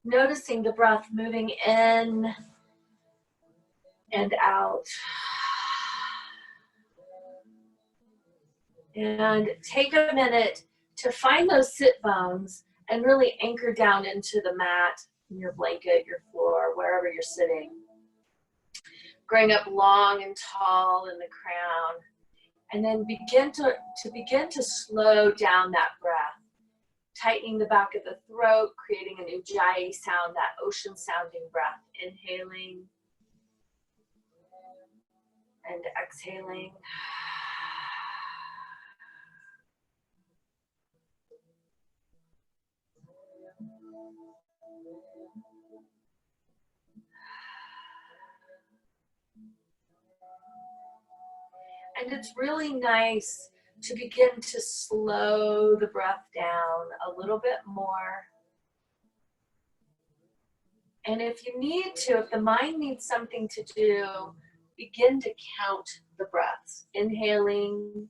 Noticing the breath moving in and out. And take a minute to find those sit bones and really anchor down into the mat, your blanket, your floor, wherever you're sitting. Growing up long and tall in the crown. And then begin to slow down that breath. Tightening the back of the throat, creating an ujjayi sound, that ocean sounding breath. Inhaling and exhaling. And it's really nice to begin to slow the breath down a little bit more. And if you need to, if the mind needs something to do, begin to count the breaths. Inhaling,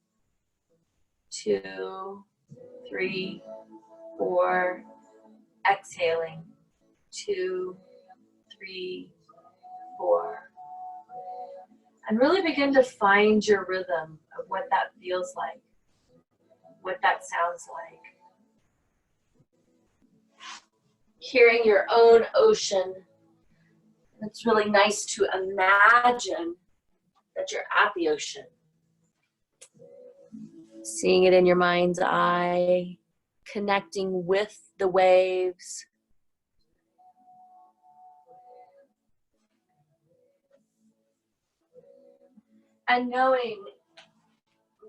2, 3, 4. Exhaling, 2, 3, 4. And really begin to find your rhythm of what that feels like, what that sounds like. Hearing your own ocean. It's really nice to imagine that you're at the ocean. Seeing it in your mind's eye, connecting with the waves. And knowing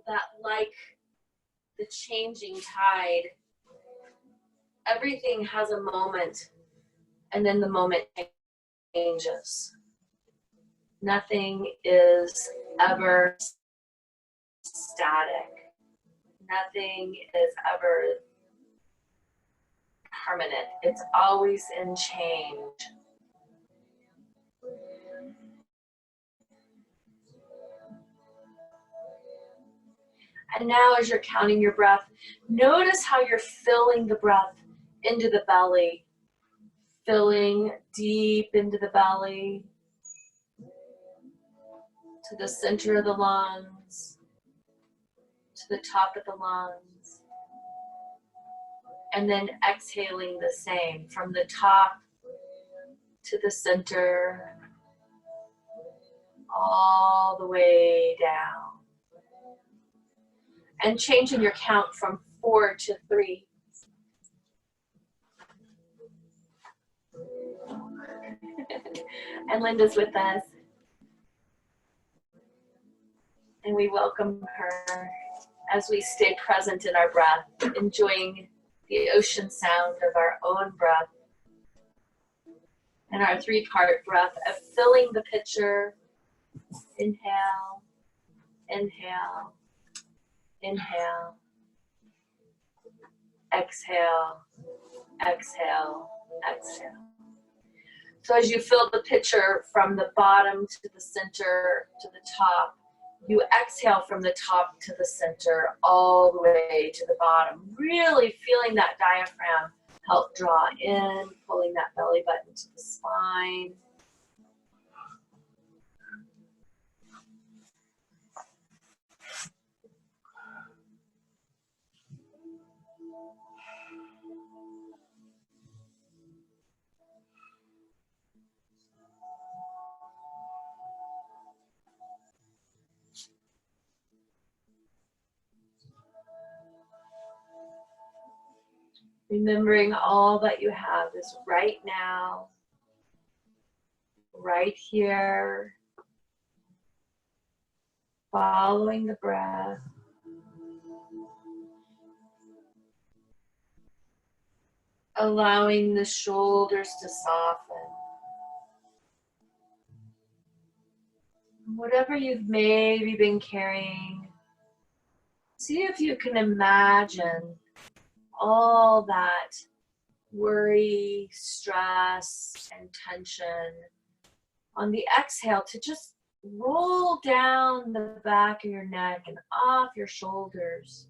that, like the changing tide, everything has a moment, and then the moment changes. Nothing is ever static. Nothing is ever permanent. It's always in change. And now as you're counting your breath, notice how you're filling the breath into the belly. Filling deep into the belly, to the center of the lungs, to the top of the lungs. And then exhaling the same, from the top to the center, all the way down. And changing your count from 4 to 3. And Linda's with us. And we welcome her as we stay present in our breath, enjoying the ocean sound of our own breath. And our 3-part breath of filling the pitcher. Inhale, inhale, inhale. Exhale, exhale, exhale. So as you fill the pitcher from the bottom to the center to the top, you exhale from the top to the center all the way to the bottom, really feeling that diaphragm help draw in, pulling that belly button to the spine. Remembering all that you have is right now, right here, following the breath. Allowing the shoulders to soften. Whatever you've maybe been carrying, see if you can imagine all that worry, stress, and tension on the exhale to just roll down the back of your neck and off your shoulders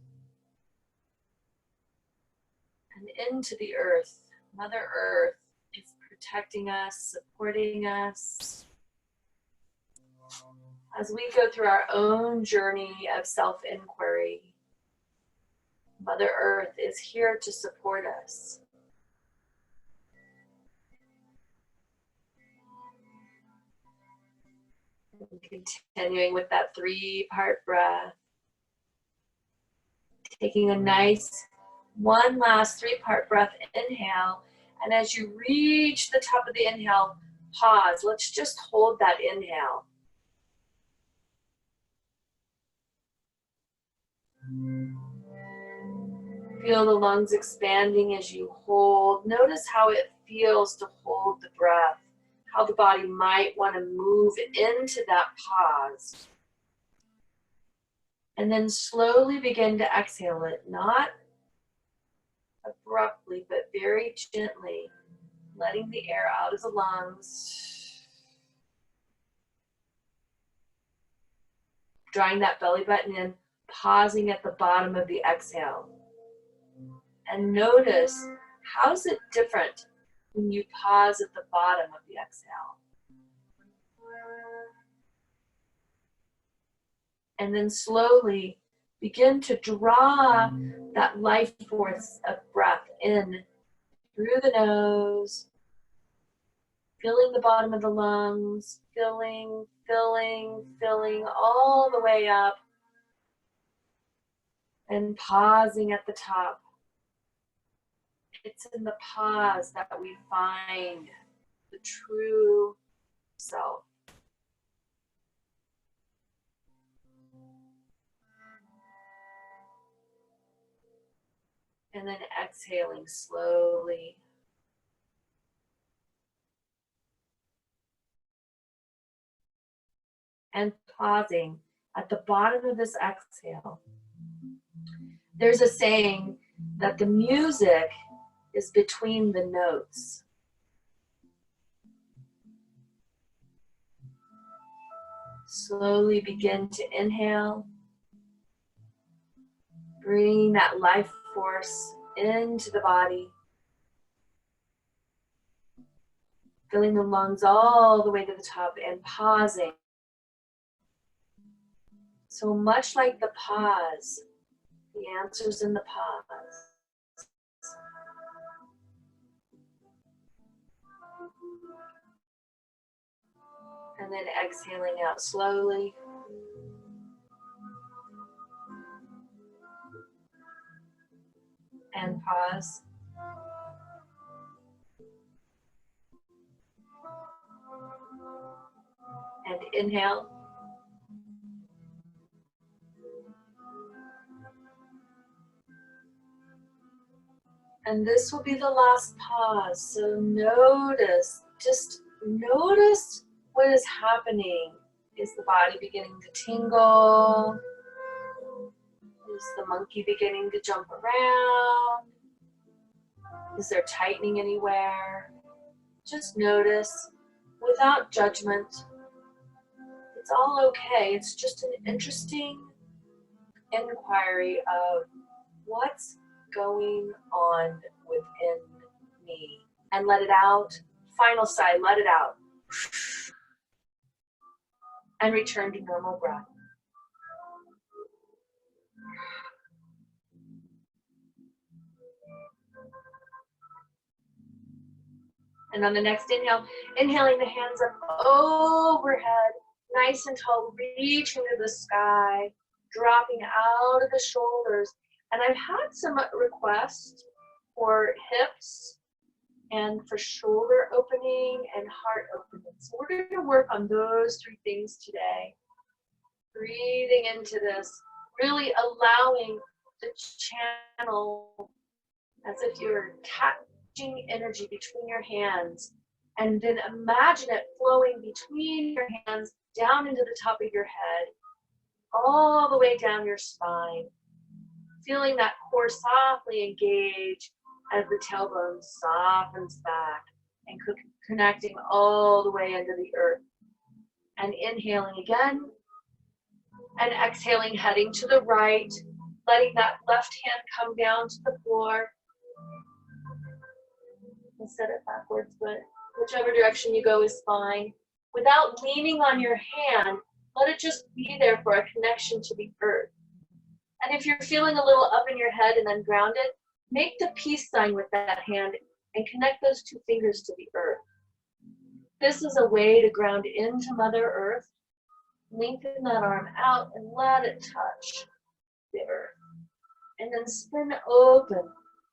and into the earth, Mother Earth, is protecting us, supporting us. As we go through our own journey of self-inquiry, Mother Earth is here to support us. Continuing with that 3-part breath. Taking a nice, one last 3-part breath, inhale. And as you reach the top of the inhale, pause. Let's just hold that inhale. Feel the lungs expanding as you hold. Notice how it feels to hold the breath, how the body might want to move into that pause. And then slowly begin to exhale it, not abruptly, but very gently, letting the air out of the lungs. Drawing that belly button in, pausing at the bottom of the exhale. And notice, how's it different when you pause at the bottom of the exhale? And then slowly begin to draw that life force of breath in through the nose, filling the bottom of the lungs, filling all the way up, and pausing at the top. It's in the pause that we find the true self. And then exhaling slowly. And pausing at the bottom of this exhale. There's a saying that the music is between the notes. Slowly begin to inhale, bringing that life force into the body, filling the lungs all the way to the top and pausing. So much like the pause, the answer's in the pause. And then exhaling out slowly. And pause. And inhale. And this will be the last pause. So notice, just notice what is happening. Is the body beginning to tingle? Is the monkey beginning to jump around? Is there tightening anywhere? Just notice without judgment. It's all okay. It's just an interesting inquiry of what's going on within me. And let it out. Final sigh, let it out. And return to normal breath. And on the next inhale, inhaling the hands up overhead, nice and tall, reaching to the sky, dropping out of the shoulders. And I've had some requests for hips and for shoulder opening and heart opening. So we're going to work on those 3 things today. Breathing into this, really allowing the channel as if you're catching energy between your hands, and then imagine it flowing between your hands down into the top of your head, all the way down your spine, feeling that core softly engage as the tailbone softens back and connecting all the way into the earth. And inhaling again, and exhaling, heading to the right, letting that left hand come down to the floor. I said it backwards, but whichever direction you go is fine. Without leaning on your hand, let it just be there for a connection to the earth. And if you're feeling a little up in your head and ungrounded, make the peace sign with that hand and connect those two fingers to the earth. This is a way to ground into Mother Earth. Lengthen that arm out and let it touch the earth. And then spin open.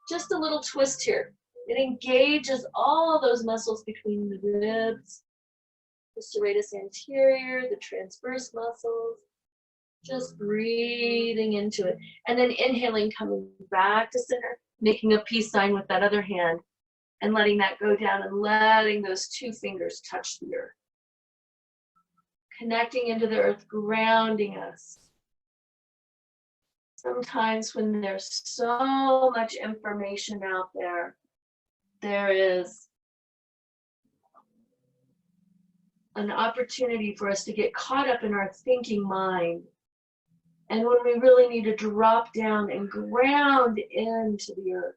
Just a little twist here. It engages all those muscles between the ribs, the serratus anterior, the transverse muscles. Just breathing into it. And then inhaling, coming back to center, making a peace sign with that other hand and letting that go down and letting those two fingers touch the earth. Connecting into the earth, grounding us. Sometimes when there's so much information out there, there is an opportunity for us to get caught up in our thinking mind. And when we really need to drop down and ground into the earth.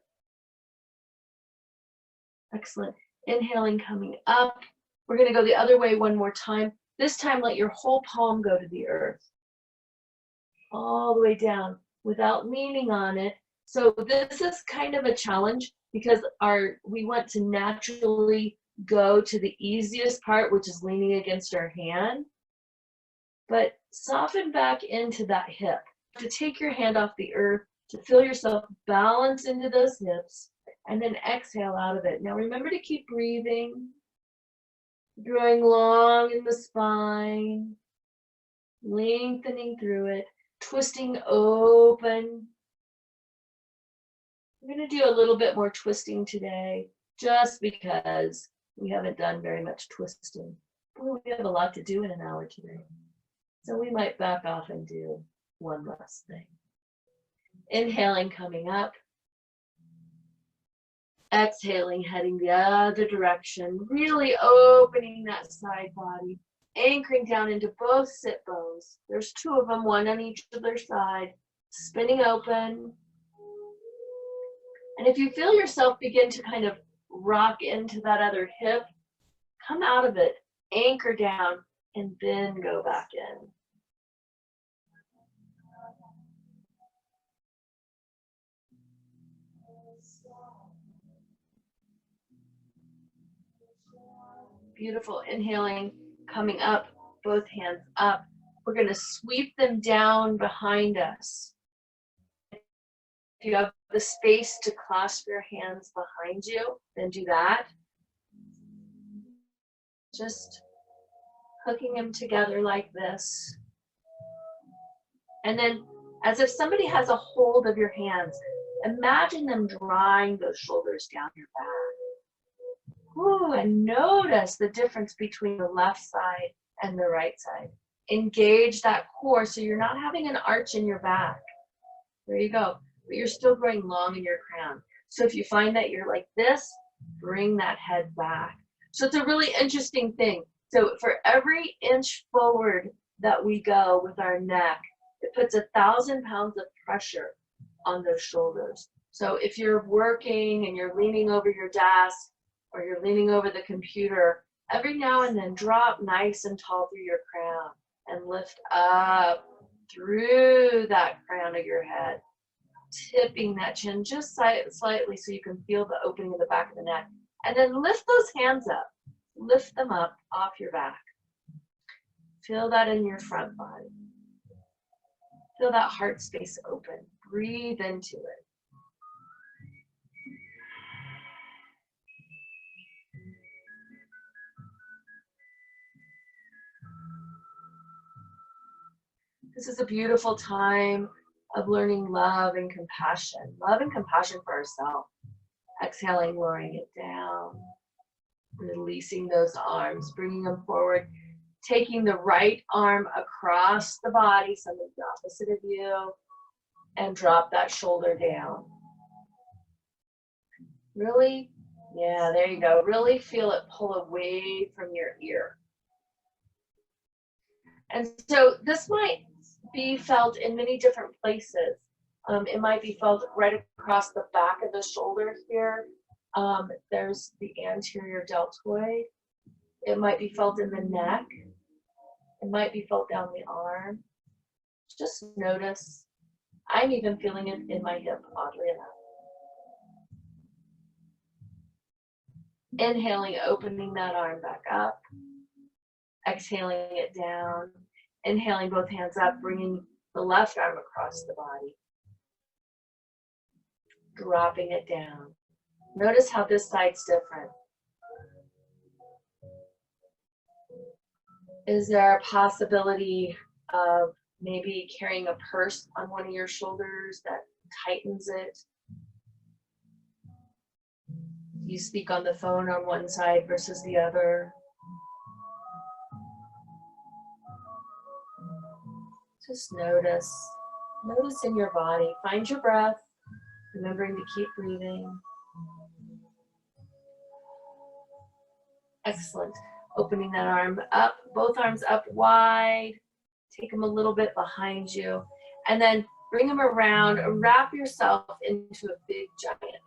Excellent. Inhaling, coming up. We're going to go the other way one more time. This time, let your whole palm go to the earth. All the way down without leaning on it. So this is kind of a challenge because we want to naturally go to the easiest part, which is leaning against our hand. But soften back into that hip. To take your hand off the earth, to feel yourself balance into those hips, and then exhale out of it. Now remember to keep breathing, growing long in the spine, lengthening through it, twisting open. We're going to do a little bit more twisting today, just because we haven't done very much twisting. Well, we have a lot to do in an hour today. So we might back off and do one last thing. Inhaling, coming up. Exhaling, heading the other direction. Really opening that side body. Anchoring down into both sit bones. There's two of them, one on each of their side. Spinning open. And if you feel yourself begin to kind of rock into that other hip, come out of it. Anchor down. And then go back in. Beautiful. Inhaling, coming up, both hands up. We're going to sweep them down behind us. If you have the space to clasp your hands behind you, then do that. Just hooking them together like this. And then, as if somebody has a hold of your hands, imagine them drawing those shoulders down your back. Ooh, and notice the difference between the left side and the right side. Engage that core so you're not having an arch in your back. There you go. But you're still growing long in your crown. So if you find that you're like this, bring that head back. So it's a really interesting thing. So for every inch forward that we go with our neck, it puts 1,000 pounds of pressure on those shoulders. So if you're working and you're leaning over your desk or you're leaning over the computer, every now and then drop nice and tall through your crown and lift up through that crown of your head, tipping that chin just slightly so you can feel the opening of the back of the neck. And then lift those hands up. Lift them up off your back. Feel that in your front body. Feel that heart space open. Breathe into it. This is a beautiful time of learning love and compassion. Love and compassion for ourselves. Exhaling, lowering it down. Releasing those arms, bringing them forward. Taking the right arm across the body, something the opposite of you, and drop that shoulder down. Really, yeah, there you go. Really feel it pull away from your ear. And so this might be felt in many different places. It might be felt right across the back of the shoulder here. There's the anterior deltoid. It might be felt in the neck. It might be felt down the arm. Just notice. I'm even feeling it in my hip, oddly enough. Inhaling, opening that arm back up. Exhaling it down. Inhaling both hands up, bringing the left arm across the body. Dropping it down. Notice how this side's different. Is there a possibility of maybe carrying a purse on one of your shoulders that tightens it? You speak on the phone on one side versus the other. Just notice. Notice in your body. Find your breath, remembering to keep breathing. Excellent. Opening that arm up, both arms up wide. Take them a little bit behind you. And then bring them around. Wrap yourself into a big giant hug.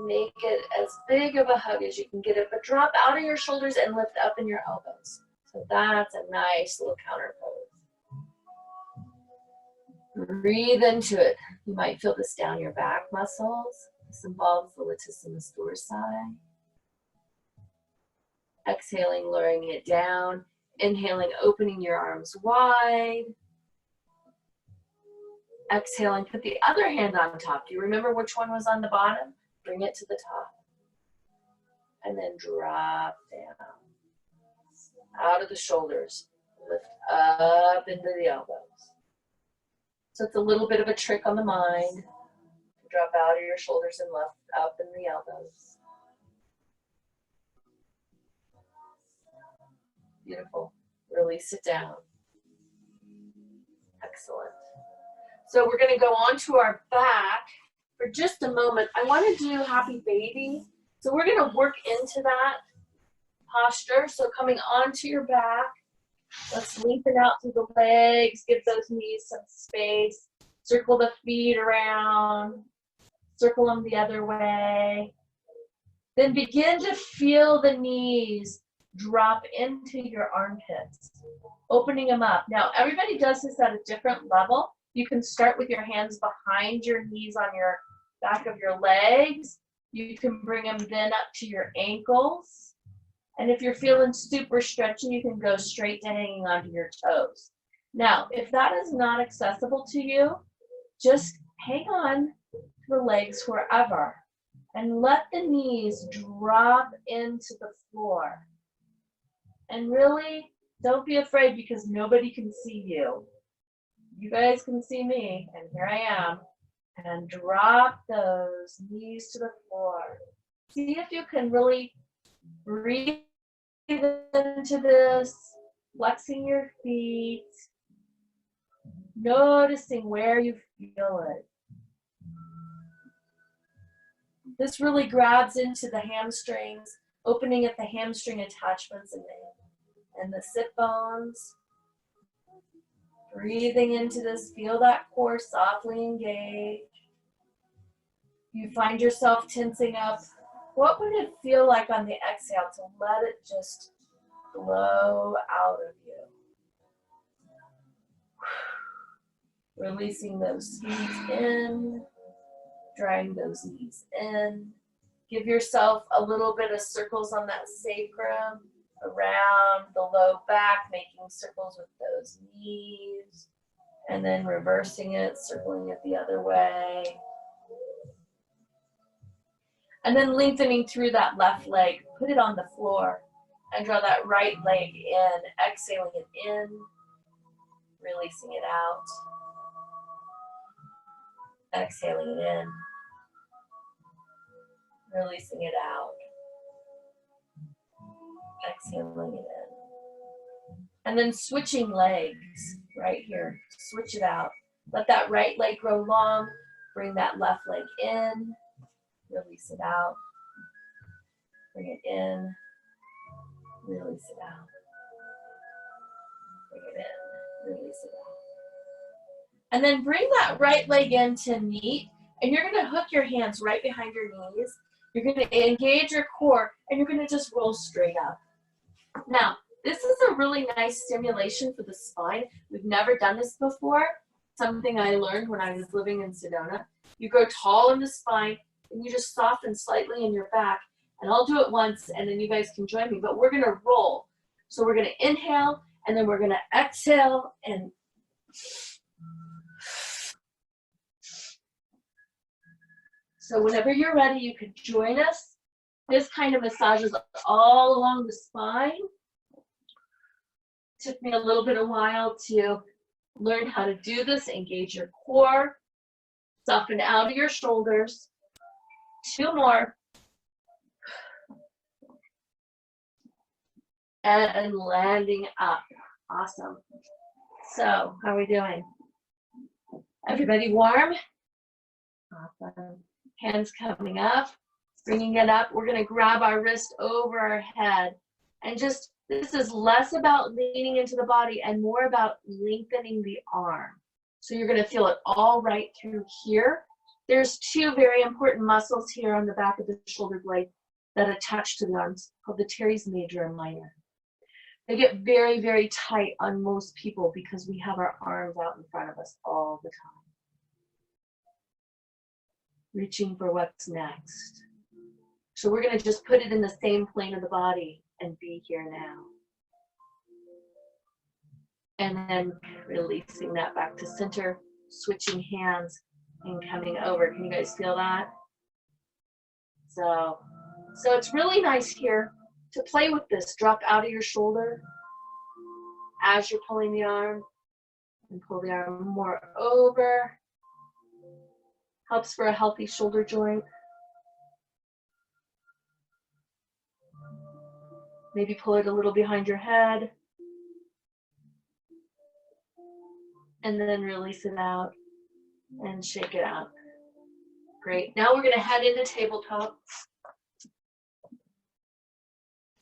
Make it as big of a hug as you can get it, but drop out of your shoulders and lift up in your elbows. So that's a nice little counter pose. Breathe into it. You might feel this down your back muscles. This involves the latissimus dorsi. Exhaling, lowering it down. Inhaling, opening your arms wide. Exhaling, put the other hand on top. Do you remember which one was on the bottom? Bring it to the top. And then drop down. Out of the shoulders. Lift up into the elbows. So it's a little bit of a trick on the mind. Drop out of your shoulders and lift up in the elbows. Beautiful. Release it down. Excellent. So we're going to go onto our back for just a moment. I want to do happy baby. So we're going to work into that posture. So coming onto your back, let's lengthen out through the legs, give those knees some space. Circle the feet around. Circle them the other way. Then begin to feel the knees drop into your armpits, opening them up. Now, everybody does this at a different level. You can start with your hands behind your knees on your back of your legs. You can bring them then up to your ankles. And if you're feeling super stretchy, you can go straight to hanging onto your toes. Now, if that is not accessible to you, just hang on to the legs wherever and let the knees drop into the floor. And really, don't be afraid because nobody can see you. You guys can see me, and here I am. And drop those knees to the floor. See if you can really breathe into this, flexing your feet, noticing where you feel it. This really grabs into the hamstrings, opening at the hamstring attachments and the sit bones. Breathing into this, feel that core softly engage. You find yourself tensing up. What would it feel like on the exhale to let it just blow out of you? Releasing those feet in, drawing those knees in. Give yourself a little bit of circles on that sacrum, around the low back, making circles with those knees, and then reversing it, circling it the other way. And then lengthening through that left leg, put it on the floor, and draw that right leg in, exhaling it in, releasing it out, exhaling it in, releasing it out, exhaling it in. And then switching legs right here, switch it out. Let that right leg grow long, bring that left leg in, release it out, bring it in, release it out, bring it in, release it out. And then bring that right leg in to meet. And you're going to hook your hands right behind your knees. You're going to engage your core, and you're going to just roll straight up. Now, this is a really nice stimulation for the spine. We've never done this before. Something I learned when I was living in Sedona. You go tall in the spine, and you just soften slightly in your back. And I'll do it once, and then you guys can join me. But we're going to roll. So we're going to inhale, and then we're going to exhale, and so whenever you're ready, you can join us. This kind of massages all along the spine. Took me a little bit of while to learn how to do this. Engage your core. Soften out of your shoulders. 2 more. And landing up. Awesome. So, how are we doing? Everybody warm? Awesome. Hands coming up, bringing it up. We're going to grab our wrist over our head. And just, this is less about leaning into the body and more about lengthening the arm. So you're going to feel it all right through here. There's 2 very important muscles here on the back of the shoulder blade that attach to the arms, called the teres major and minor. They get very, very tight on most people because we have our arms out in front of us all the time. Reaching for what's next. So we're going to just put it in the same plane of the body and be here now. And then releasing that back to center, switching hands and coming over. Can you guys feel that? So it's really nice here to play with this. Drop out of your shoulder as you're pulling the arm and pull the arm more over. Helps for a healthy shoulder joint. Maybe pull it a little behind your head. And then release it out and shake it out. Great. Now we're going to head into tabletop.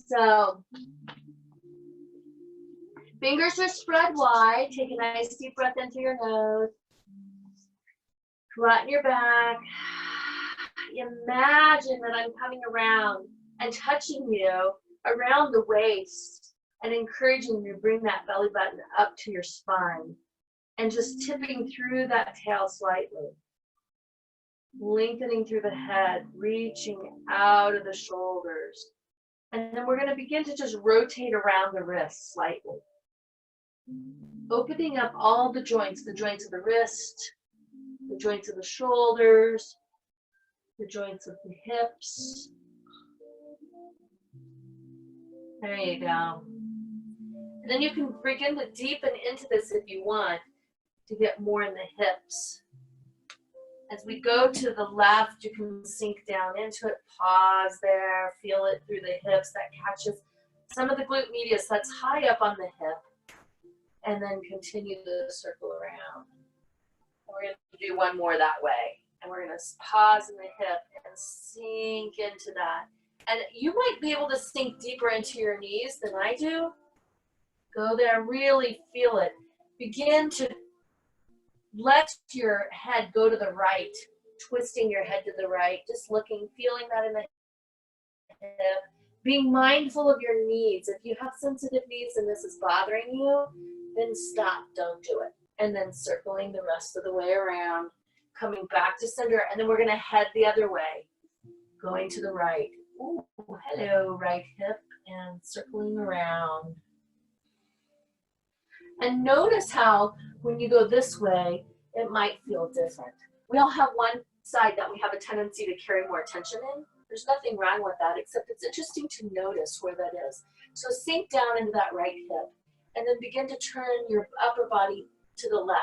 So, fingers are spread wide. Take a nice deep breath into your nose. Flatten your back. Imagine that I'm coming around and touching you around the waist and encouraging you to bring that belly button up to your spine and just tipping through that tail slightly. Lengthening through the head, reaching out of the shoulders. And then we're going to begin to just rotate around the wrists slightly. Opening up all the joints of the wrist, the joints of the shoulders, the joints of the hips. There you go. And then you can begin to deepen into this if you want to get more in the hips. As we go to the left, you can sink down into it, pause there, feel it through the hips. That catches some of the glute medius that's high up on the hip. And then continue to circle around. We're going to do one more that way. And we're going to pause in the hip and sink into that. And you might be able to sink deeper into your knees than I do. Go there, really feel it. Begin to let your head go to the right, twisting your head to the right, just looking, feeling that in the hip. Being mindful of your knees. If you have sensitive knees and this is bothering you, then stop, don't do it. And then circling the rest of the way around, coming back to center, and then we're gonna head the other way, going to the right. Ooh, hello, right hip, and circling around. And notice how when you go this way, it might feel different. We all have one side that we have a tendency to carry more attention in. There's nothing wrong with that, except it's interesting to notice where that is. So sink down into that right hip, and then begin to turn your upper body to the left.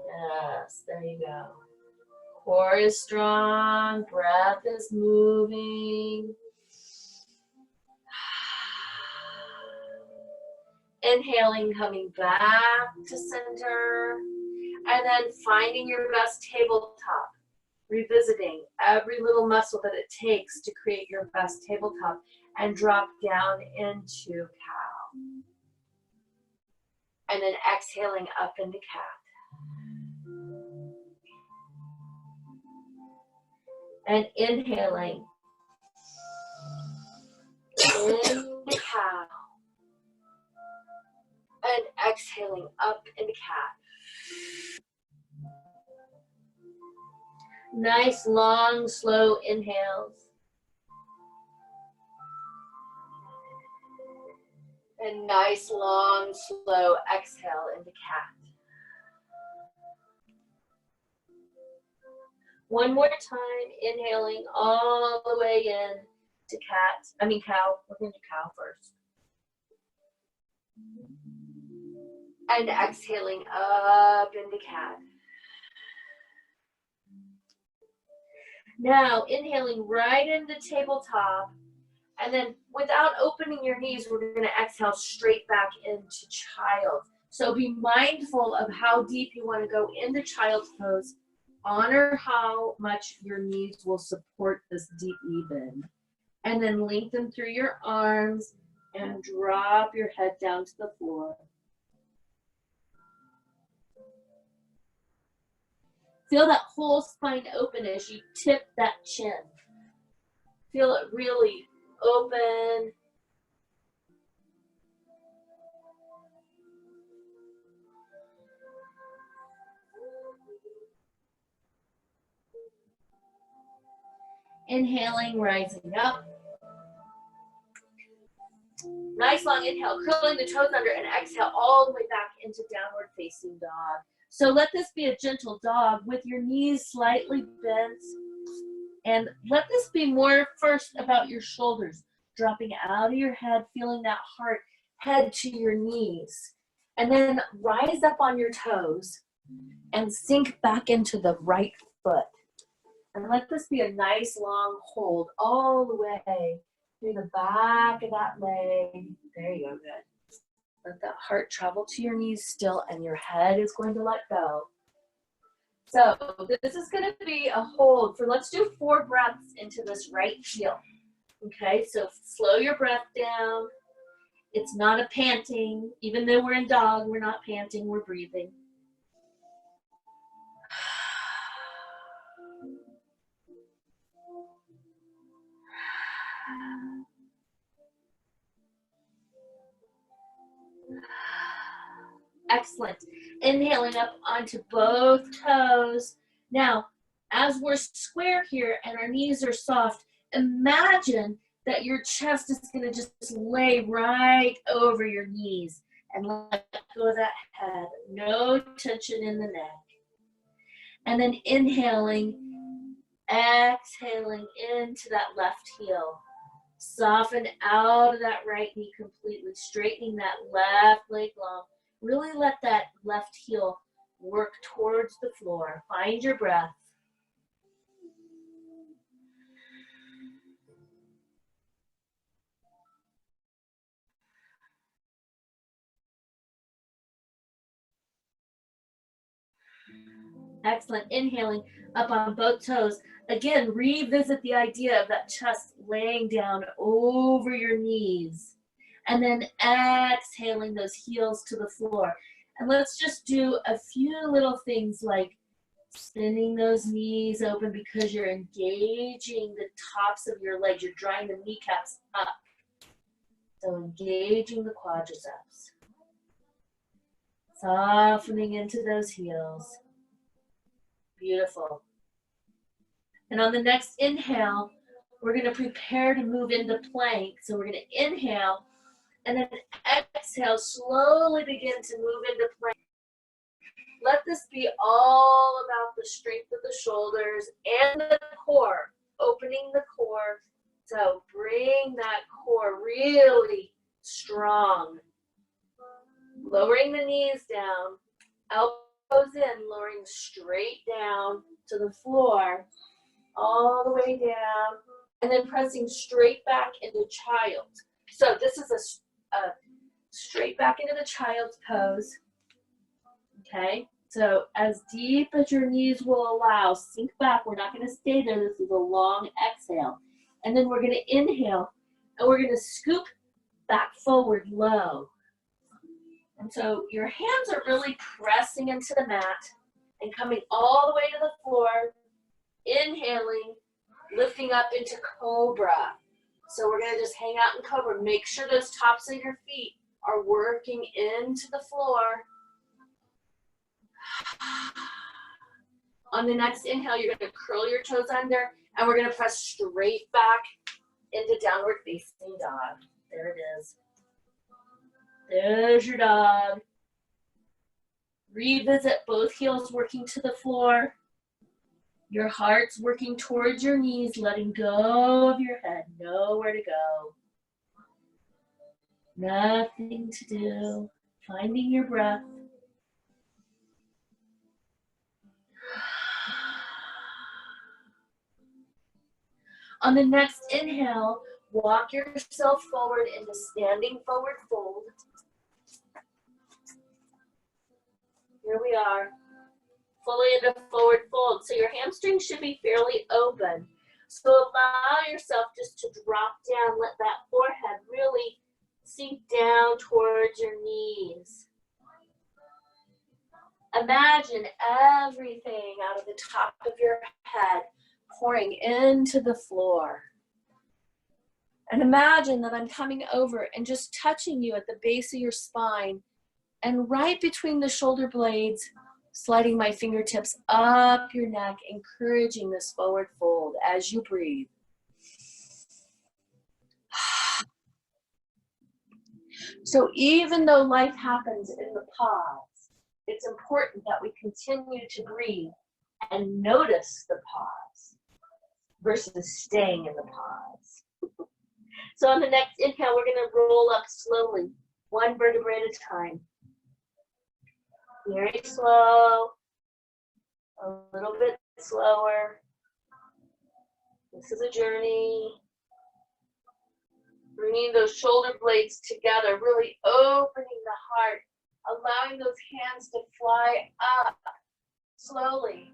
Yes, there you go. Core is strong, breath is moving. Inhaling, coming back to center, and then finding your best tabletop. Revisiting every little muscle that it takes to create your best tabletop, and drop down into cow. And then exhaling up into cat. And inhaling into cow. And exhaling up into cat. Nice, long, slow inhales. And nice, long, slow exhale into cat. One more time, inhaling all the way in to cow. We're going to cow first. And exhaling up into cat. Now, inhaling right into tabletop, and then without opening your knees, we're going to exhale straight back into child. So be mindful of how deep you want to go into child's pose. Honor how much your knees will support this deep knee bend. And then lengthen through your arms and drop your head down to the floor. Feel that whole spine open as you tip that chin. Feel it really open. Inhaling, rising up. Nice long inhale, curling the toes under, and exhale all the way back into downward facing dog. So let this be a gentle dog with your knees slightly bent. And let this be more first about your shoulders, dropping out of your head, feeling that heart head to your knees. And then rise up on your toes and sink back into the right foot. And let this be a nice long hold all the way through the back of that leg. There you go, good. Let that heart travel to your knees still, and your head is going to let go. So this is going to be a hold for, let's do 4 breaths into this right heel. Okay, so slow your breath down. It's not a panting. Even though we're in dog, we're not panting, we're breathing. Excellent. Inhaling up onto both toes. Now, as we're square here and our knees are soft, imagine that your chest is going to just lay right over your knees and let go of that head. No tension in the neck. And then inhaling, exhaling into that left heel. Soften out of that right knee completely, straightening that left leg long. Really let that left heel work towards the floor. Find your breath. Excellent. Inhaling up on both toes. Again, revisit the idea of that chest laying down over your knees. And then exhaling those heels to the floor. And let's just do a few little things like spinning those knees open because you're engaging the tops of your legs. You're drawing the kneecaps up. So engaging the quadriceps. Softening into those heels. Beautiful. And on the next inhale, we're going to prepare to move into plank. So we're going to inhale and then exhale, slowly begin to move into plank. Let this be all about the strength of the shoulders and the core, opening the core. So bring that core really strong. Lowering the knees down, elbows in, lowering straight down to the floor, all the way down, and then pressing straight back into child. So this is a straight back into the child's pose. Okay, so as deep as your knees will allow, sink back. We're not going to stay there. This is a long exhale. And then we're going to inhale, and we're going to scoop back forward low. And so your hands are really pressing into the mat and coming all the way to the floor. Inhaling, lifting up into cobra. So we're gonna just hang out in cobra. Make sure those tops of your feet are working into the floor. On the next inhale, you're gonna curl your toes under, and we're gonna press straight back into downward facing dog. There it is. There's your dog. Revisit both heels working to the floor. Your heart's working towards your knees, letting go of your head. Nowhere to go. Nothing to do. Finding your breath. On the next inhale, walk yourself forward into standing forward fold. Here we are, fully into forward fold. So your hamstrings should be fairly open. So allow yourself just to drop down, let that forehead really sink down towards your knees. Imagine everything out of the top of your head pouring into the floor. And imagine that I'm coming over and just touching you at the base of your spine and right between the shoulder blades, sliding my fingertips up your neck, encouraging this forward fold as you breathe. So even though life happens in the pause, it's important that we continue to breathe and notice the pause versus staying in the pause. So on the next inhale, we're gonna roll up slowly, one vertebrae at a time. Very slow, a little bit slower. This is a journey. Bringing those shoulder blades together, really opening the heart, allowing those hands to fly up slowly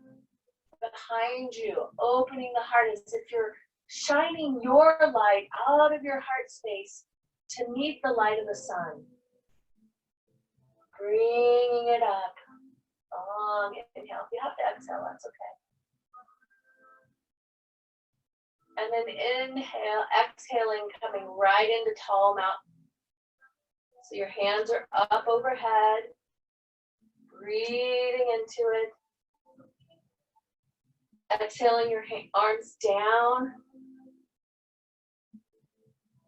behind you, opening the heart as if you're shining your light out of your heart space to meet the light of the sun. Bringing it up. Long inhale. If you have to exhale, that's okay. And then inhale, exhaling, coming right into tall mountain. So your hands are up overhead. Breathing into it. Exhaling your arms down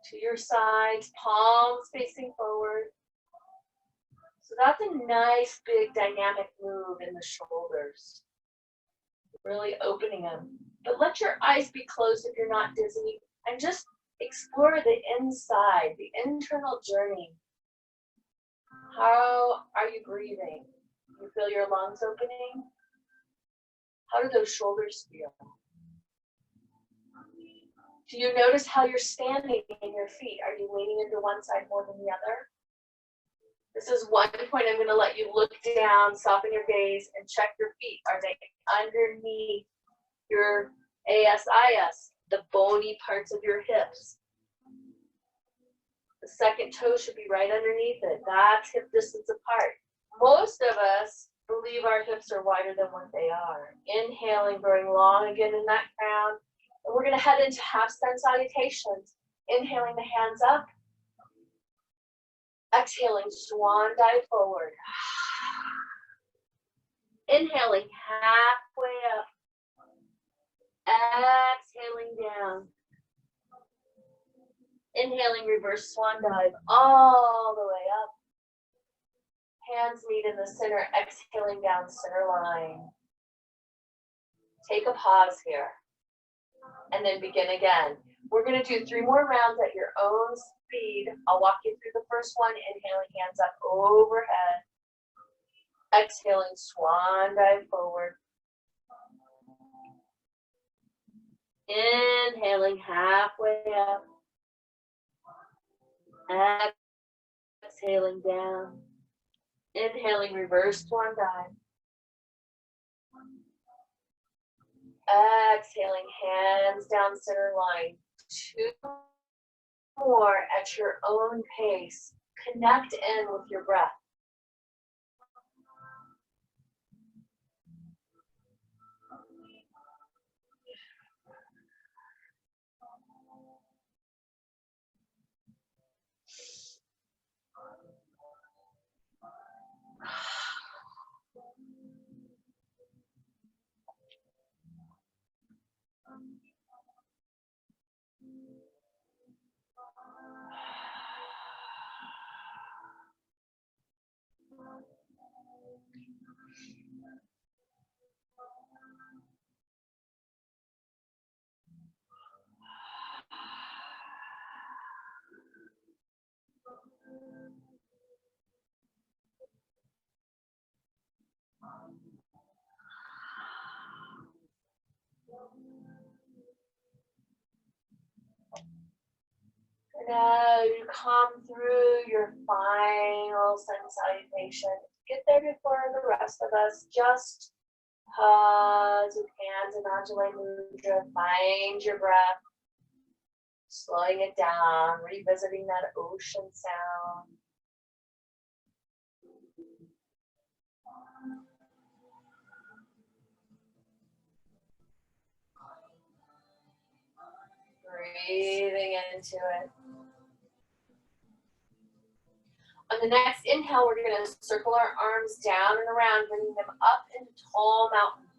to your sides, palms facing forward. So that's a nice big dynamic move in the shoulders. Really opening them. But let your eyes be closed if you're not dizzy, and just explore the inside, the internal journey. How are you breathing? You feel your lungs opening? How do those shoulders feel? Do you notice how you're standing in your feet? Are you leaning into one side more than the other? This is one point I'm going to let you look down, soften your gaze, and check your feet. Are they underneath your ASIS, the bony parts of your hips? The second toe should be right underneath it. That's hip distance apart. Most of us believe our hips are wider than what they are. Inhaling, growing long again in that crown. And we're going to head into half sun salutations. Inhaling the hands up. Exhaling, swan dive forward. Inhaling, halfway up. Exhaling down. Inhaling, reverse swan dive all the way up. Hands meet in the center, exhaling down center line. Take a pause here. And then begin again. We're going to do 3 more rounds at your own speed. I'll walk you through the first one. Inhaling, hands up overhead. Exhaling, swan dive forward. Inhaling, halfway up. Exhaling down. Inhaling, reverse swan dive. Exhaling, hands down center line. 2 more at your own pace. Connect in with your breath. Now you come through your final sun salutation. Get there before the rest of us. Just pause with hands in Anjali Mudra. Find your breath. Slowing it down, revisiting that ocean sound. Breathing into it. On the next inhale, we're going to circle our arms down and around, bringing them up into tall mountain.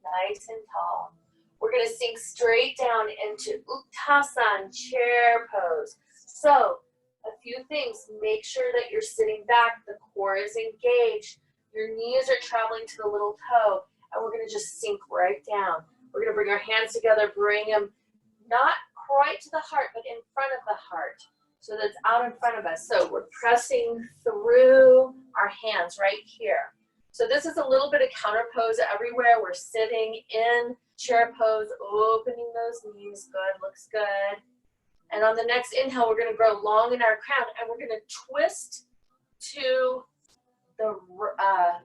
Nice and tall. We're going to sink straight down into Uttanasana, chair pose. So, a few things. Make sure that you're sitting back, the core is engaged, your knees are traveling to the little toe, and we're going to just sink right down. We're going to bring our hands together, bring them not quite to the heart, but in front of the heart. So that's out in front of us. So we're pressing through our hands right here. So this is a little bit of counter pose everywhere. We're sitting in chair pose, opening those knees. Good, looks good. And on the next inhale, we're going to grow long in our crown, and we're going to twist to the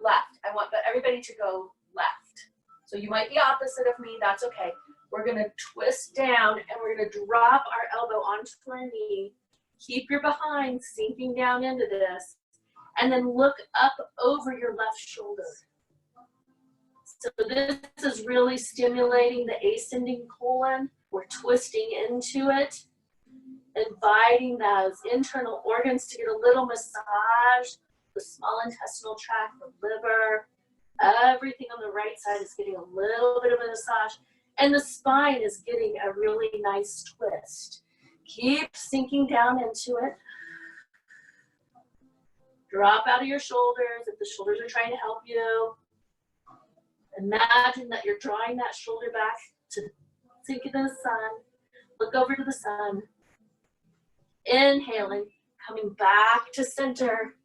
left. I want everybody to go left. So you might be opposite of me. That's okay. We're going to twist down, and we're going to drop our elbow onto our knee. Keep your behind sinking down into this, and then look up over your left shoulder. So this is really stimulating the ascending colon. We're twisting into it, inviting those internal organs to get a little massage. The small intestinal tract, the liver, everything on the right side is getting a little bit of a massage, and the spine is getting a really nice twist. Keep sinking down into it. Drop out of your shoulders if the shoulders are trying to help you. Imagine that you're drawing that shoulder back to sink into the sun. Look over to the sun. Inhaling, coming back to center.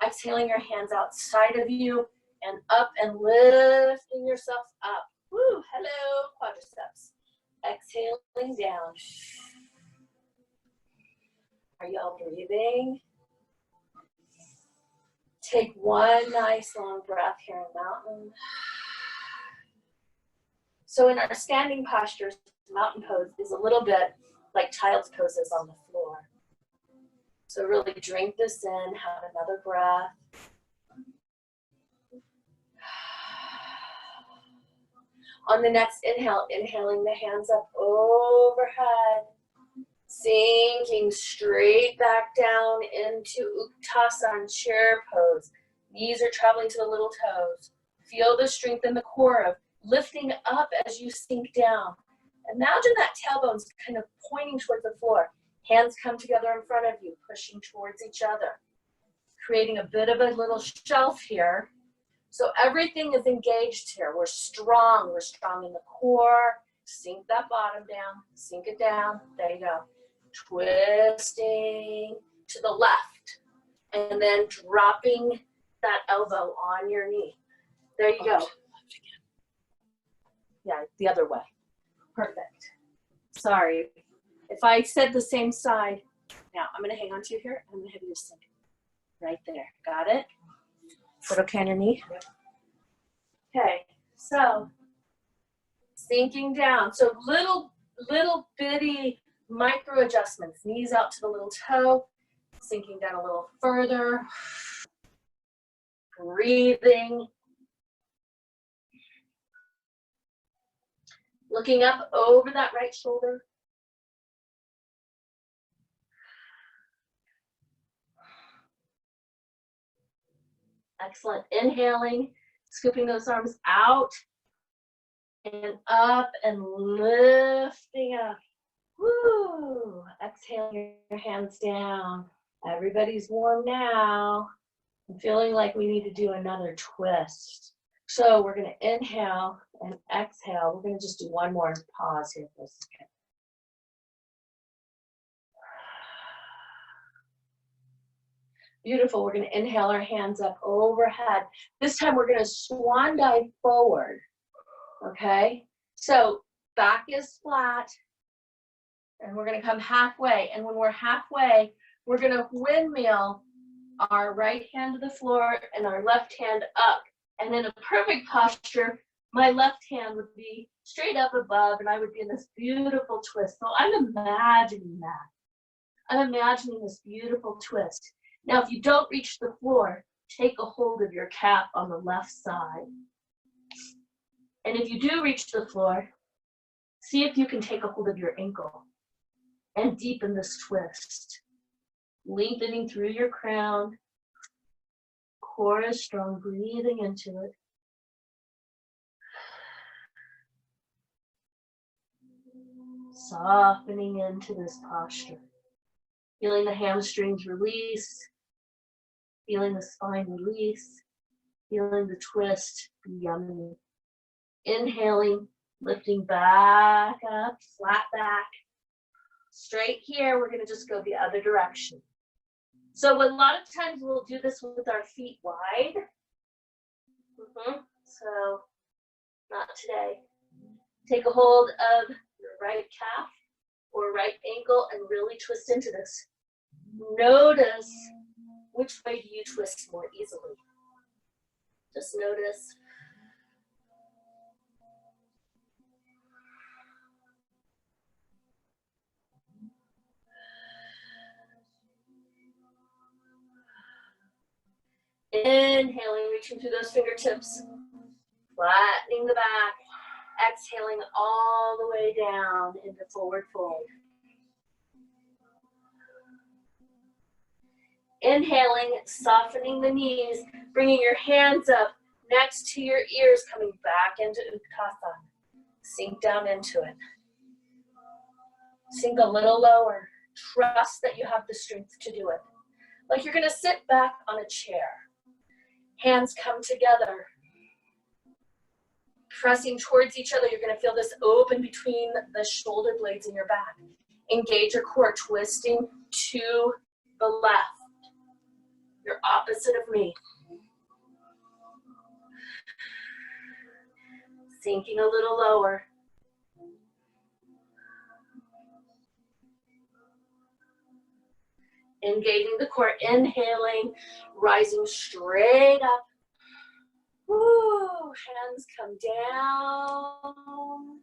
Exhaling your hands outside of you and up and lifting yourself up. Woo, hello, quadriceps. Exhaling down. Are y'all breathing? Take one nice long breath here in mountain. So in our standing postures, mountain pose is a little bit like child's poses on the floor. So really drink this in, have another breath. On the next inhale, inhaling the hands up overhead. Sinking straight back down into Uttanasana, chair pose. Knees are traveling to the little toes. Feel the strength in the core of lifting up as you sink down. Imagine that tailbone's kind of pointing towards the floor. Hands come together in front of you, pushing towards each other. Creating a bit of a little shelf here. So everything is engaged here. We're strong in the core. Sink that bottom down, sink it down. There you go. Twisting to the left, and then dropping that elbow on your knee. There you go. Yeah, the other way. Perfect. Sorry. If I said the same side, now I'm going to hang on to you here. I'm going to have you sink right there. Got it? Is that okay on your knee? Okay, so sinking down. So little bitty micro adjustments. Knees out to the little toe, sinking down a little further. Breathing. Looking up over that right shoulder. Excellent. Inhaling, scooping those arms out and up and lifting up. Woo! Exhaling your hands down. Everybody's warm now. I'm feeling like we need to do another twist. So we're going to inhale and exhale. We're going to just do one more pause here for a second. Beautiful. We're going to inhale our hands up overhead. This time we're going to swan dive forward. Okay? So back is flat. And we're going to come halfway. And when we're halfway, we're going to windmill our right hand to the floor and our left hand up. And in a perfect posture, my left hand would be straight up above and I would be in this beautiful twist. So I'm imagining that. I'm imagining this beautiful twist. Now, if you don't reach the floor, take a hold of your calf on the left side. And if you do reach the floor, see if you can take a hold of your ankle and deepen this twist. Lengthening through your crown. Core is strong, breathing into it. Softening into this posture. Feeling the hamstrings release. Feeling the spine release. Feeling the twist be yummy. Inhaling, lifting back up, flat back. Straight here, we're going to just go the other direction. So a lot of times we'll do this with our feet wide. So not today. Take a hold of your right calf or right ankle and really twist into this. Notice which way do you twist more easily. Just notice. Inhaling, reaching through those fingertips, flattening the back, exhaling all the way down into forward fold. Inhaling, softening the knees, bringing your hands up next to your ears, coming back into Utthasana. Sink down into it. Sink a little lower. Trust that you have the strength to do it. Like you're going to sit back on a chair. Hands come together, pressing towards each other. You're going to feel this open between the shoulder blades in your back. Engage your core, twisting to the left. You're opposite of me. Sinking a little lower. Engaging the core, inhaling, rising straight up. Woo, hands come down.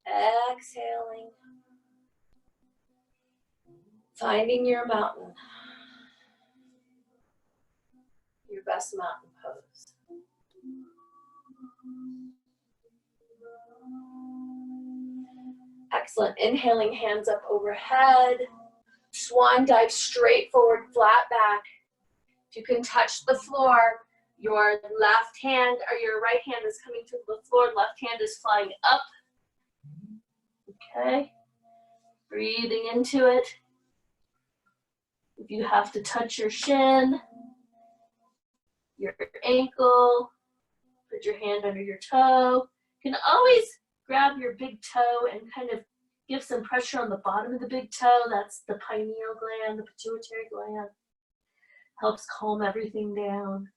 Exhaling. Finding your mountain. Your best mountain pose. Excellent. Inhaling, hands up overhead. Swan dive straight forward, flat back. If you can touch the floor, your left hand or your right hand is coming to the floor, left hand is flying up. Okay. Breathing into it. If you have to touch your shin, your ankle, put your hand under your toe. You can always grab your big toe and kind of give some pressure on the bottom of the big toe. That's the pineal gland, the pituitary gland. Helps calm everything down.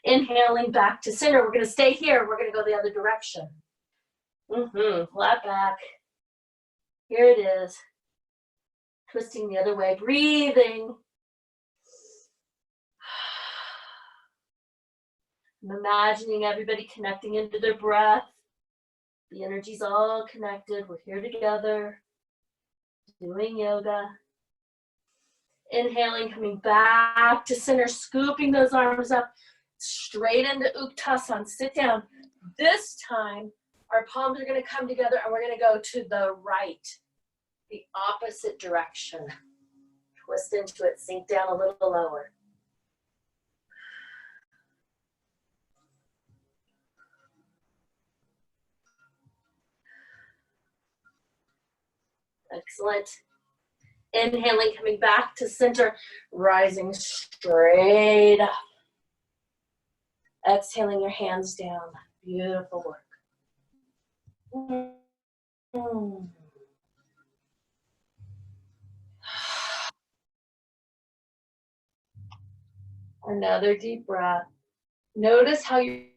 Inhaling back to center. We're going to stay here. We're going to go the other direction. Flat back. Here it is. Twisting the other way. Breathing. I'm imagining everybody connecting into their breath. The energy's all connected. We're here together, doing yoga. Inhaling, coming back to center, scooping those arms up, straight into Utthasana. Sit down. This time, our palms are going to come together and we're going to go to the right, the opposite direction. Twist into it, sink down a little lower. Excellent. Inhaling, coming back to center, rising straight up. Exhaling your hands down. Beautiful work. Another deep breath. Notice how you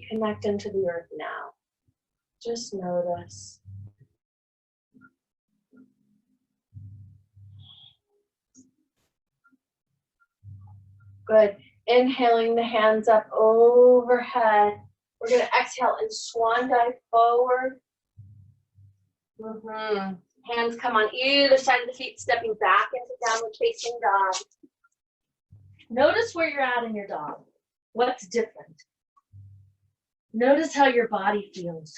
connect into the earth now. Just notice. Good. Inhaling the hands up overhead. We're going to exhale and swan dive forward. Hands come on either side of the feet, stepping back into downward facing dog. Notice where you're at in your dog. What's different? Notice how your body feels.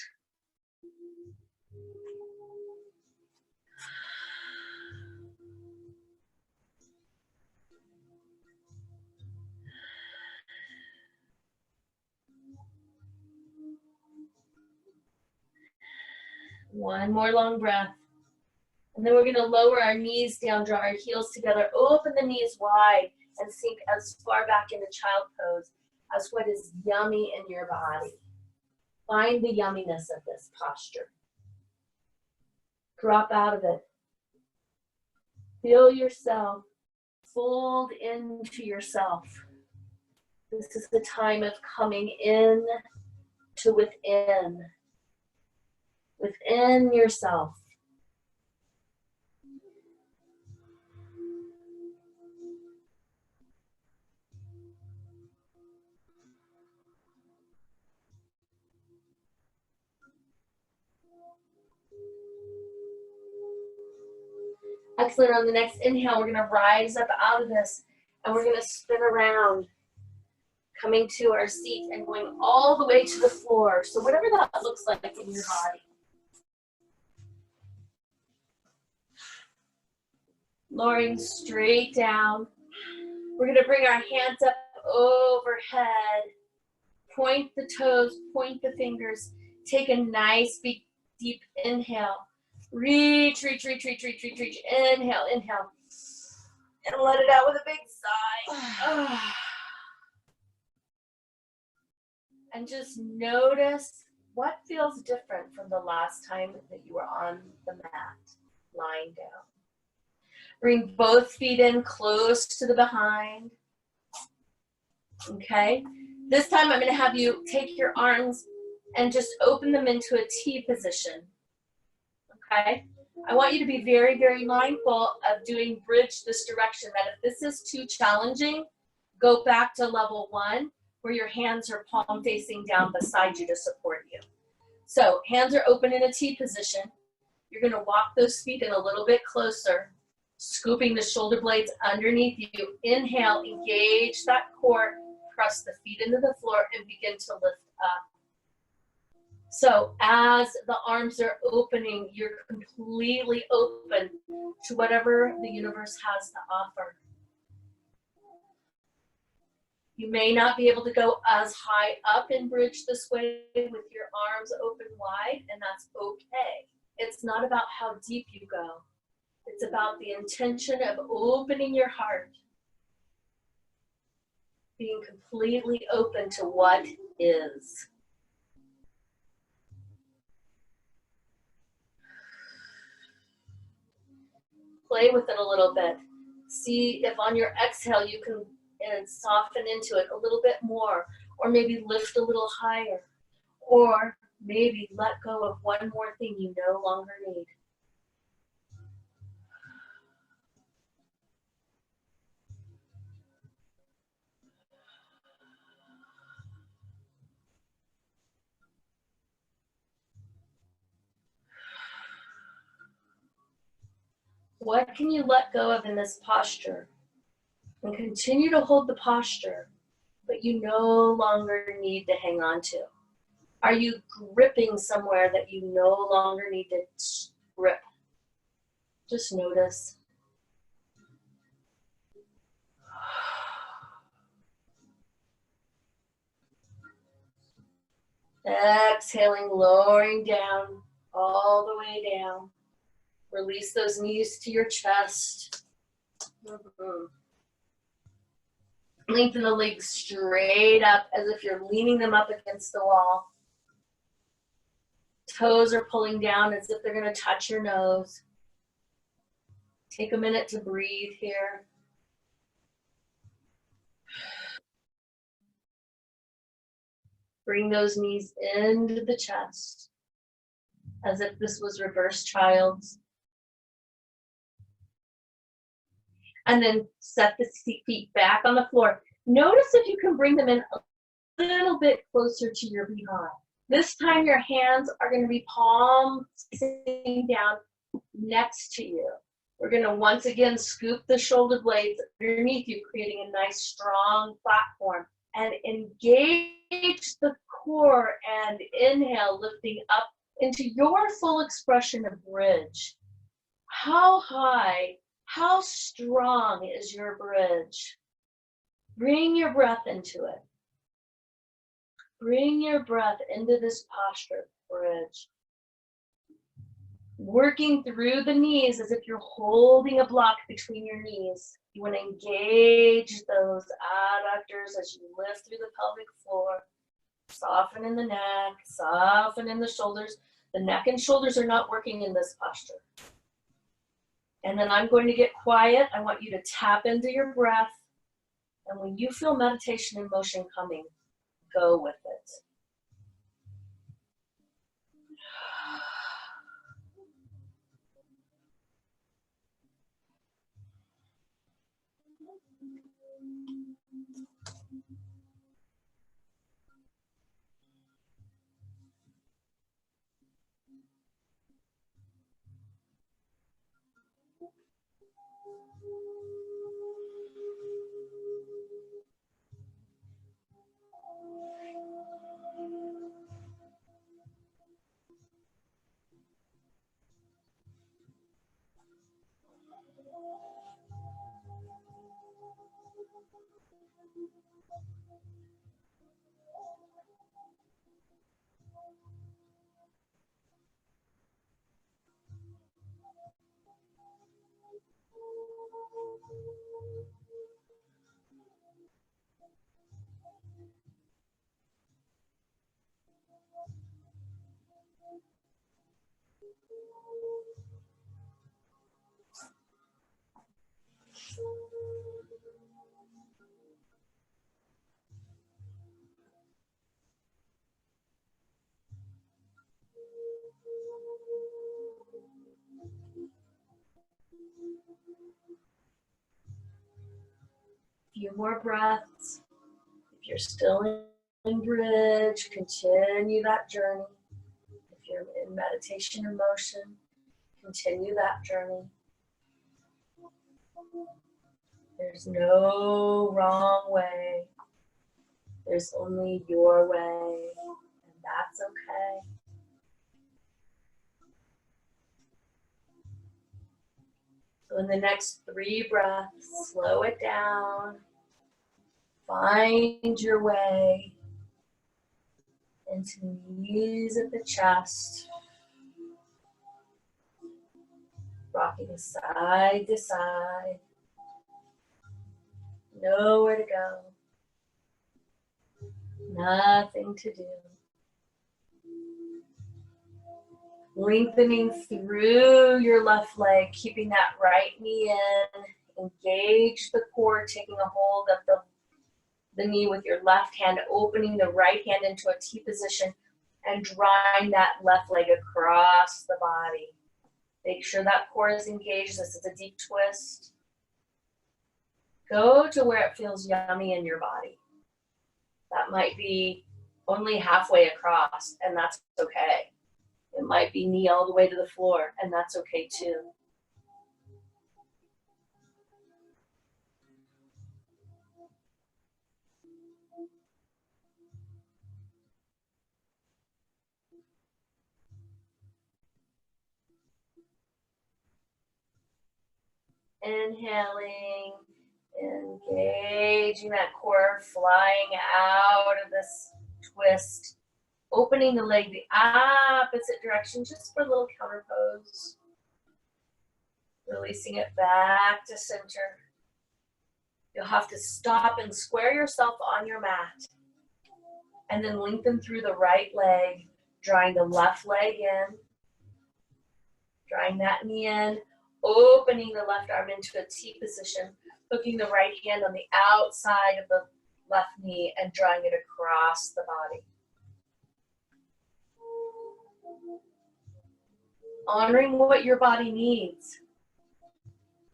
One more long breath. And then we're going to lower our knees down, draw our heels together, open the knees wide, and sink as far back into child pose as what is yummy in your body. Find the yumminess of this posture. Drop out of it. Feel yourself. Fold into yourself. This is the time of coming in to within. Within yourself. Excellent. On the next inhale, we're going to rise up out of this and we're going to spin around, coming to our seat and going all the way to the floor. So whatever that looks like in your body. Lowering straight down. We're going to bring our hands up overhead. Point the toes, point the fingers. Take a nice big deep inhale. Reach, reach, reach, reach, reach, reach, reach. Inhale, inhale. And let it out with a big sigh. And just notice what feels different from the last time that you were on the mat, lying down. Bring both feet in close to the behind. Okay. This time I'm going to have you take your arms and just open them into a T position. Okay. I want you to be very, very mindful of doing bridge this direction. That if this is too challenging, go back to level 1 where your hands are palm facing down beside you to support you. So hands are open in a T position. You're going to walk those feet in a little bit closer, scooping the shoulder blades underneath you. Inhale, engage that core, press the feet into the floor and begin to lift up. So as the arms are opening, you're completely open to whatever the universe has to offer. You may not be able to go as high up in bridge this way with your arms open wide, and that's okay. It's not about how deep you go. It's about the intention of opening your heart, being completely open to what is. Play with it a little bit. See if on your exhale you can soften into it a little bit more, or maybe lift a little higher, or maybe let go of one more thing you no longer need. What can you let go of in this posture? And continue to hold the posture, but you no longer need to hang on to. Are you gripping somewhere that you no longer need to grip? Just notice. Exhaling, lowering down, all the way down. Release those knees to your chest. Mm-hmm. Lengthen the legs straight up as if you're leaning them up against the wall. Toes are pulling down as if they're going to touch your nose. Take a minute to breathe here. Bring those knees into the chest as if this was reverse child's. And then set the feet back on the floor. Notice if you can bring them in a little bit closer to your behind. This time your hands are going to be palms facing down next to you. We're going to once again scoop the shoulder blades underneath you, creating a nice strong platform. And engage the core and inhale, lifting up into your full expression of bridge. How high, how strong is your bridge? Bring your breath into it. Bring your breath into this posture bridge. Working through the knees as if you're holding a block between your knees. You want to engage those adductors as you lift through the pelvic floor. Soften in the neck, soften in the shoulders. The neck and shoulders are not working in this posture. And then I'm going to get quiet. I want you to tap into your breath. And when you feel meditation and motion coming, go with it. Few more breaths. If you're still in bridge, continue that journey. If you're in meditation or motion, continue that journey. There's no wrong way. There's only your way, and that's okay. So in the next 3 breaths, slow it down. Find your way into knees at the chest. Rocking side to side. Nowhere to go. Nothing to do. Lengthening through your left leg, keeping that right knee in. Engage the core, taking a hold of the knee with your left hand, opening the right hand into a T position and drawing that left leg across the body. Make sure that core is engaged. This is a deep twist. Go to where it feels yummy in your body. That might be only halfway across, and that's okay. It might be knee all the way to the floor, and that's okay too. Inhaling, engaging that core, flying out of this twist. Opening the leg the opposite direction just for a little counter pose. Releasing it back to center. You'll have to stop and square yourself on your mat. And then lengthen through the right leg, drawing the left leg in. Drawing that knee in, opening the left arm into a T position, hooking the right hand on the outside of the left knee and drawing it across the body. Honoring what your body needs.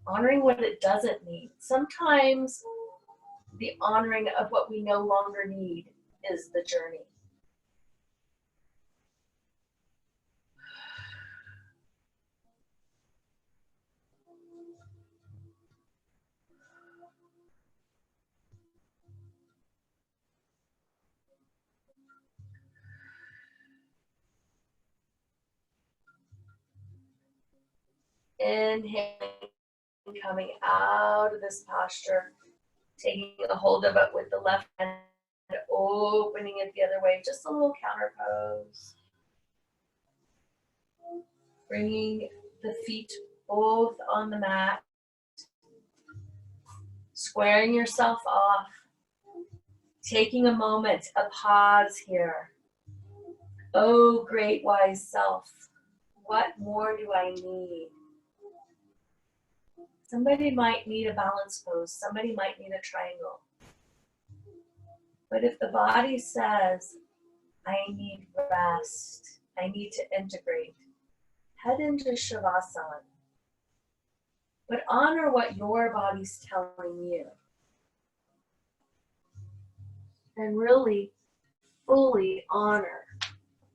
Honoring what it doesn't need. Sometimes the honoring of what we no longer need is the journey. Inhaling, coming out of this posture, taking a hold of it with the left hand, opening it the other way, just a little counter pose. Bringing the feet both on the mat, squaring yourself off, taking a moment, a pause here. Oh, great wise self, what more do I need? Somebody might need a balance pose, somebody might need a triangle. But if the body says, I need rest, I need to integrate, head into Shavasana. But honor what your body's telling you. And really, fully honor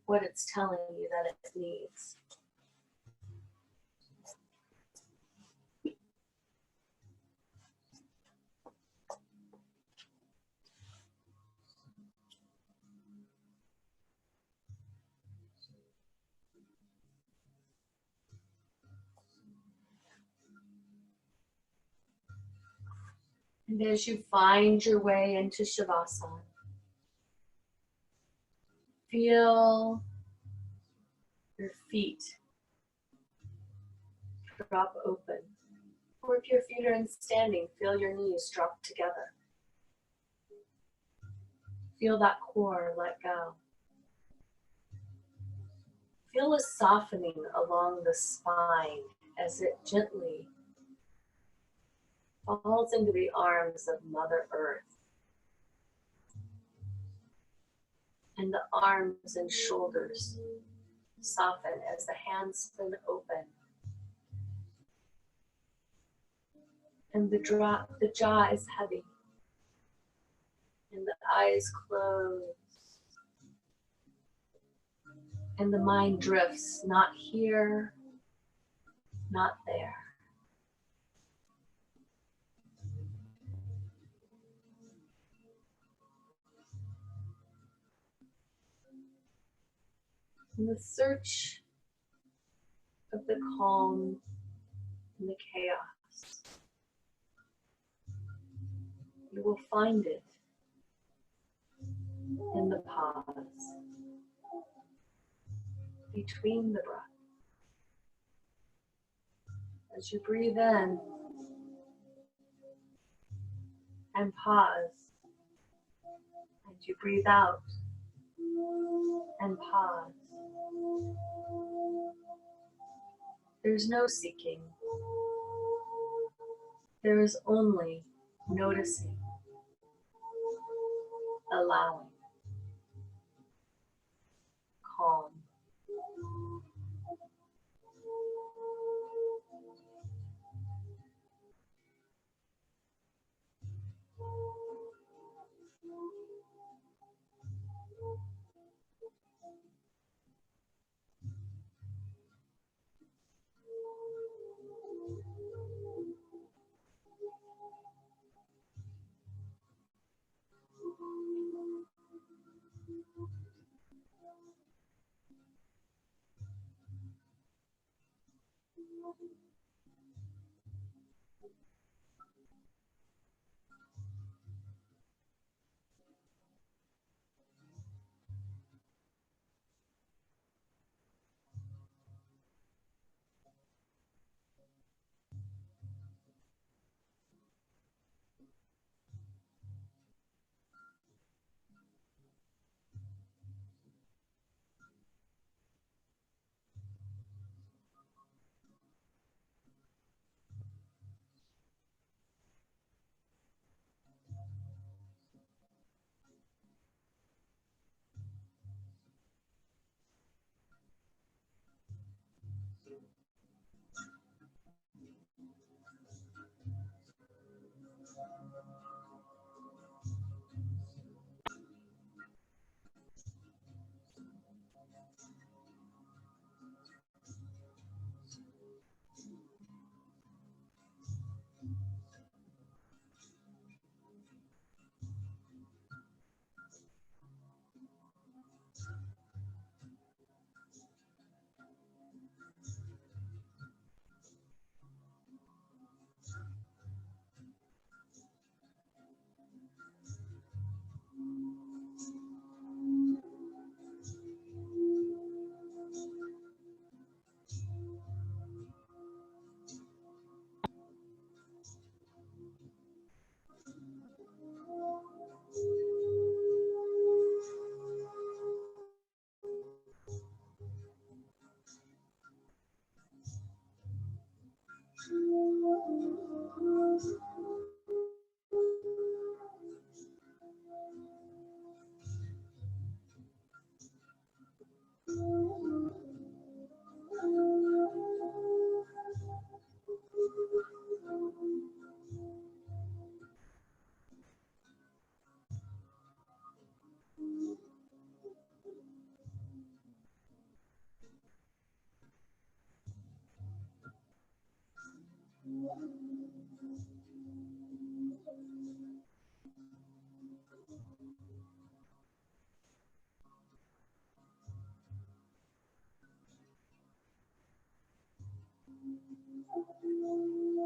what it's telling you that it needs. And as you find your way into Shavasana, feel your feet drop open. Or if your feet are in standing, feel your knees drop together. Feel that core let go. Feel a softening along the spine as it gently falls into the arms of Mother Earth. And the arms and shoulders soften as the hands spin open. And the jaw is heavy. And the eyes close. And the mind drifts, not here, not there. In the search of the calm and the chaos, you will find it in the pause, between the breath. As you breathe in and pause, and you breathe out and pause. There's no seeking. There is only noticing, allowing, calm.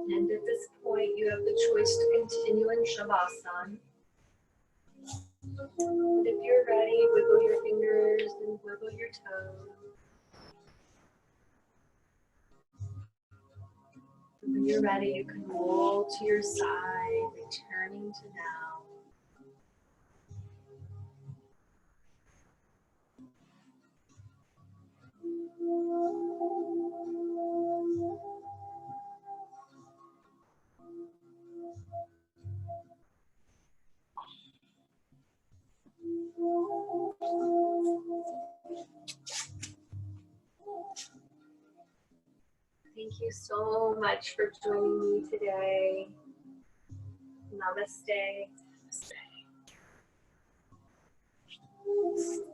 And at this point, you have the choice to continue in Shavasana. But if you're ready, wiggle your fingers and wiggle your toes. When you're ready, you can roll to your side, returning to now. Thank you so much for joining me today. Namaste. Namaste.